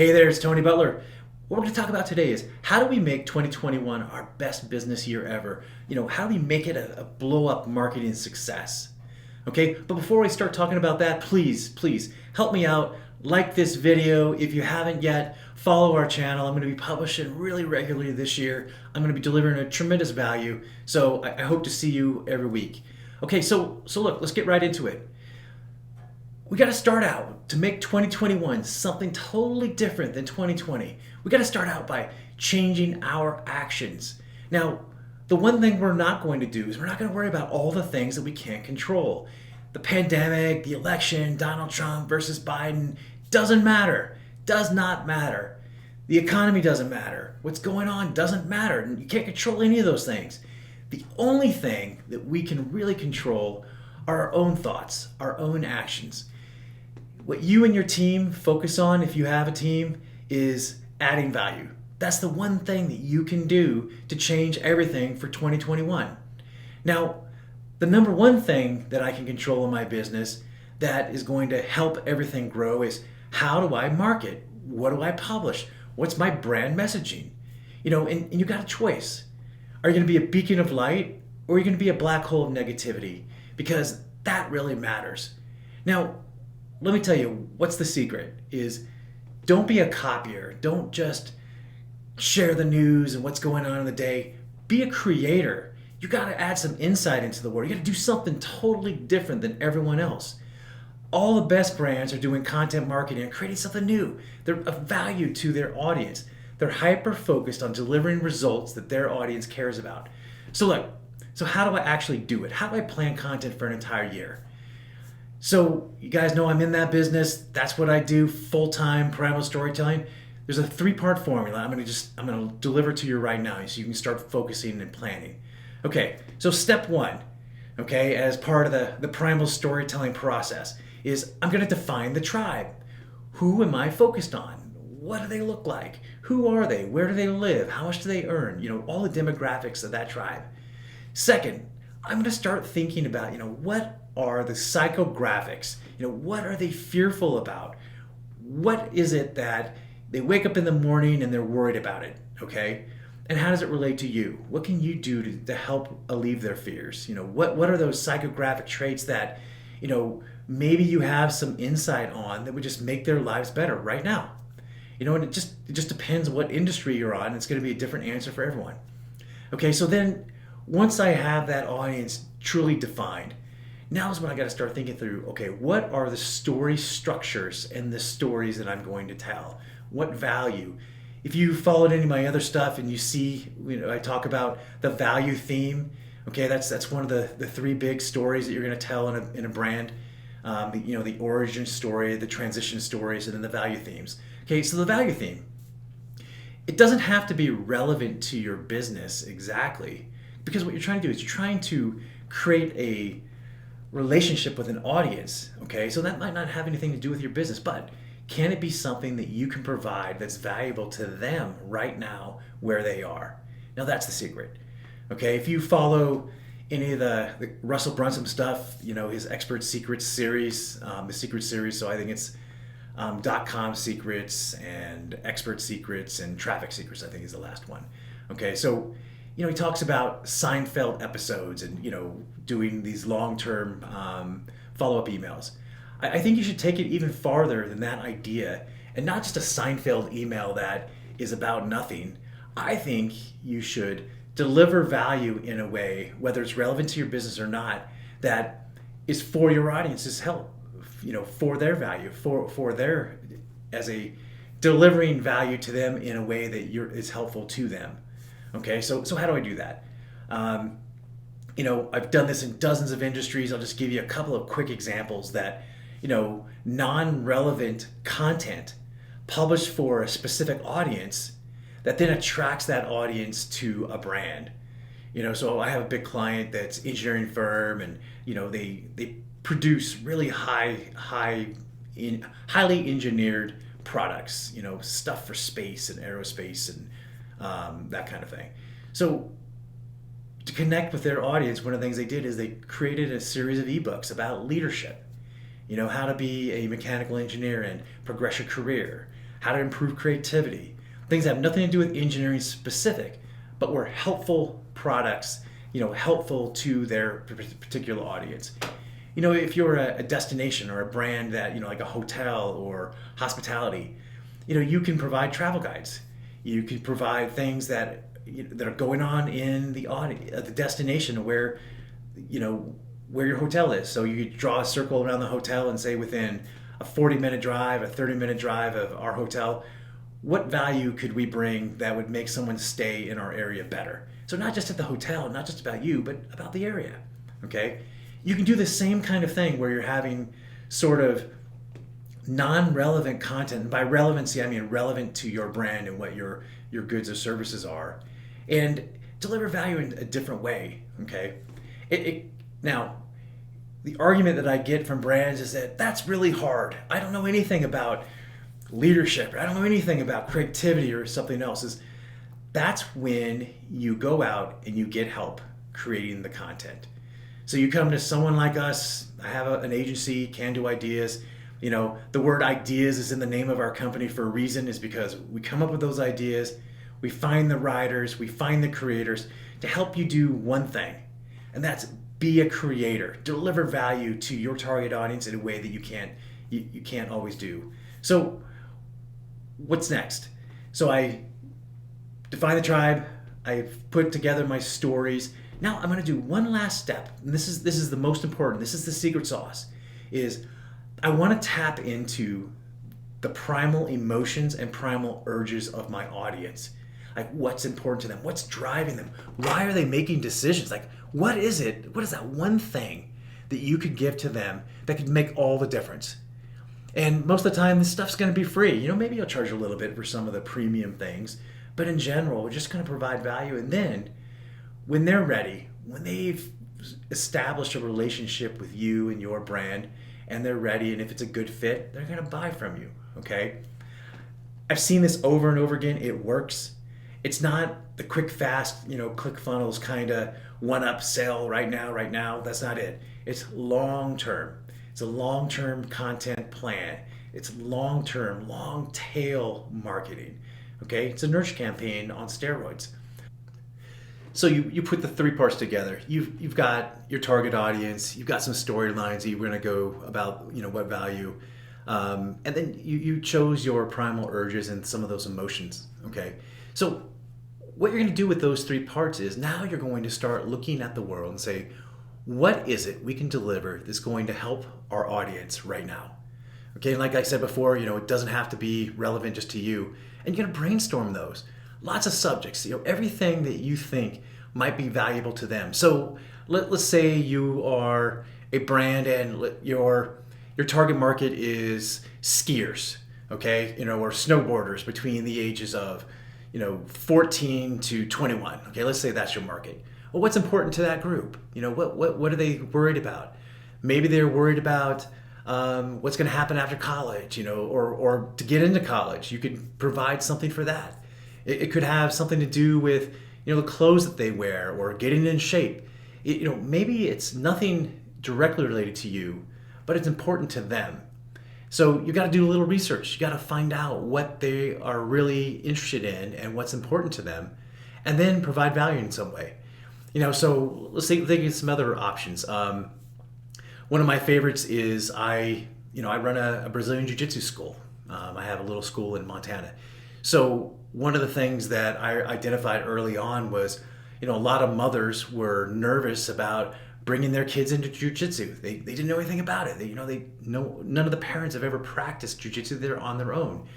Hey there, it's Tony Butler. What we're going to talk about today is how do we make 2021 our best business year ever? How do we make it a blow up marketing success? Okay, but before we start talking about that, please help me out. Like this video. If you haven't yet, follow our channel. I'm going to be publishing really regularly this year. I'm going to be delivering a tremendous value. So I hope to see you every week. Okay, so look, let's get right into it. We got to start out to make 2021 something totally different than 2020. We got to start out by changing our actions. Now, the one thing we're not going to do is we're not going to worry about all the things that we can't control. The pandemic, the election, Donald Trump versus Biden doesn't matter. Does not matter. The economy doesn't matter. What's going on doesn't matter. You can't control any of those things. The only thing that we can really control are our own thoughts, our own actions. What you and your team focus on, if you have a team, is adding value. That's the one thing that you can do to change everything for 2021. Now, the number one thing that I can control in my business that is going to help everything grow is how do I market? What do I publish? What's my brand messaging? And you got a choice. Are you going to be a beacon of light or are you going to be a black hole of negativity? Because that really matters. Now, let me tell you, what's the secret is don't be a copier. Don't just share the news and what's going on in the day. Be a creator. You got to add some insight into the world. You got to do something totally different than everyone else. All the best brands are doing content marketing and creating something new. They're of value to their audience. They're hyper focused on delivering results that their audience cares about. So look, how do I actually do it? How do I plan content for an entire year? So you guys know I'm in that business. That's what I do full-time, primal storytelling. There's a three-part formula. I'm gonna deliver to you right now so you can start focusing and planning. Okay, so step one, okay, as part of the primal storytelling process is I'm gonna define the tribe. Who am I focused on? What do they look like? Who are they? Where do they live? How much do they earn? All the demographics of that tribe. Second, I'm going to start thinking about, what are the psychographics? What are they fearful about? What is it that they wake up in the morning and they're worried about it? Okay. And how does it relate to you? What can you do to help alleviate their fears? What are those psychographic traits that, maybe you have some insight on that would just make their lives better right now? And it just depends what industry you're on. It's going to be a different answer for everyone. Okay. So then once I have that audience truly defined, now is when I got to start thinking through, okay, what are the story structures and the stories that I'm going to tell? What value? If you followed any of my other stuff and you see, I talk about the value theme, okay, that's one of the three big stories that you're going to tell in a brand. The origin story, the transition stories, and then the value themes. Okay, so the value theme, it doesn't have to be relevant to your business exactly. Because what you're trying to do is you're trying to create a relationship with an audience, okay? So that might not have anything to do with your business, but can it be something that you can provide that's valuable to them right now where they are? Now that's the secret, okay? If you follow any of the Russell Brunson stuff, his Expert Secrets series, the Secret series, so I think it's .com secrets and expert secrets and traffic secrets, I think is the last one, okay? So he talks about Seinfeld episodes and, doing these long-term follow-up emails. I think you should take it even farther than that idea and not just a Seinfeld email that is about nothing. I think you should deliver value in a way, whether it's relevant to your business or not, that is for your audience's help, for their value, for their, as a delivering value to them in a way that is helpful to them. Okay, so how do I do that? I've done this in dozens of industries. I'll just give you a couple of quick examples that, non-relevant content published for a specific audience that then attracts that audience to a brand. So I have a big client that's engineering firm and, they produce really highly engineered products, stuff for space and aerospace and that kind of thing. So to connect with their audience, one of the things they did is they created a series of ebooks about leadership. How to be a mechanical engineer and progress your career. how to improve creativity, things that have nothing to do with engineering specific, but were helpful products, helpful to their particular audience. If you're a destination or a brand that, like a hotel or hospitality, you can provide travel guides. You can provide things that are going on in the destination where your hotel is. So you draw a circle around the hotel and say within a 40-minute drive, a 30-minute drive of our hotel, what value could we bring that would make someone's stay in our area better? So not just at the hotel, not just about you, but about the area. Okay? You can do the same kind of thing where you're having sort of non-relevant content. And by relevancy, I mean relevant to your brand and what your goods or services are, and deliver value in a different way. Okay? Now, the argument that I get from brands is that that's really hard. I don't know anything about leadership. I don't know anything about creativity or something else. That's when you go out and you get help creating the content. So you come to someone like us. I have an agency, Can Do Ideas. The word ideas is in the name of our company for a reason, is because we come up with those ideas, we find the writers, we find the creators to help you do one thing, and that's be a creator, deliver value to your target audience in a way that you can't always do. So what's next? So I define the tribe, I've put together my stories. Now I'm going to do one last step, and this is the most important. This is the secret sauce. Is I want to tap into the primal emotions and primal urges of my audience. Like, what's important to them? What's driving them? Why are they making decisions? Like, what is it? What is that one thing that you could give to them that could make all the difference? And most of the time, this stuff's going to be free. Maybe you'll charge a little bit for some of the premium things, but in general, we're just going to provide value. And then when they're ready, when they've established a relationship with you and your brand, and they're ready, and if it's a good fit, they're going to buy from you. Okay? I've seen this over and over again. It works. It's not the quick, fast, ClickFunnels kind of one-up sell right now. That's not it. It's long-term. It's a long-term content plan. It's long-term, long-tail marketing. Okay? It's a nurture campaign on steroids. So you put the three parts together. You've got your target audience. You've got some storylines that you're going to go about, what value. And then you chose your primal urges and some of those emotions. Okay? So what you're going to do with those three parts is now you're going to start looking at the world and say, what is it we can deliver that's going to help our audience right now? Okay, and like I said before, it doesn't have to be relevant just to you. And you're going to brainstorm those. Lots of subjects, everything that you think might be valuable to them. So let's say you are a brand and your target market is skiers, okay, or snowboarders between the ages of 14 to 21. Okay, let's say that's your market. Well, what's important to that group? What are they worried about? Maybe they're worried about what's going to happen after college, or to get into college. You could provide something for that. It could have something to do with the clothes that they wear or getting in shape. Maybe it's nothing directly related to you, but it's important to them. So you got to do a little research. You got to find out what they are really interested in and what's important to them, and then provide value in some way. So let's think of some other options. One of my favorites is I run a Brazilian Jiu-Jitsu school. I have a little school in Montana. So one of the things that I identified early on was, a lot of mothers were nervous about bringing their kids into jiu-jitsu. They didn't know anything about it. None of the parents have ever practiced jiu-jitsu. They're on their own.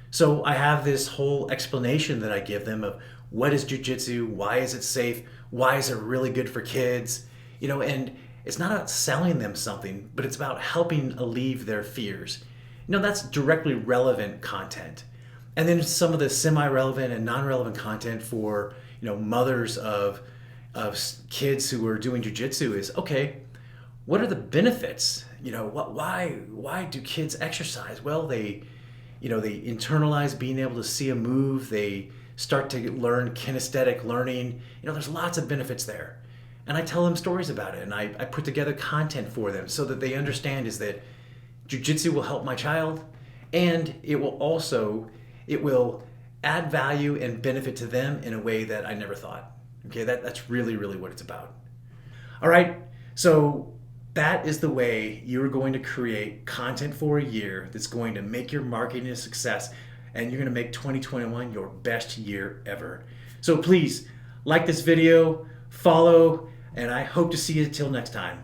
So I have this whole explanation that I give them of what is jiu-jitsu, why is it safe, why is it really good for kids, and it's not about selling them something, but it's about helping alleviate their fears. That's directly relevant content. And then some of the semi-relevant and non-relevant content for mothers of kids who are doing jiu-jitsu is, okay, what are the benefits? Why do kids exercise? Well, they internalize being able to see a move. They start to learn kinesthetic learning. There's lots of benefits there. And I tell them stories about it, and I put together content for them so that they understand is that jiu-jitsu will help my child, and it will add value and benefit to them in a way that I never thought. Okay, that's really, really what it's about. All right, so that is the way you're going to create content for a year that's going to make your marketing a success, and you're going to make 2021 your best year ever. So please like this video, follow, and I hope to see you till next time.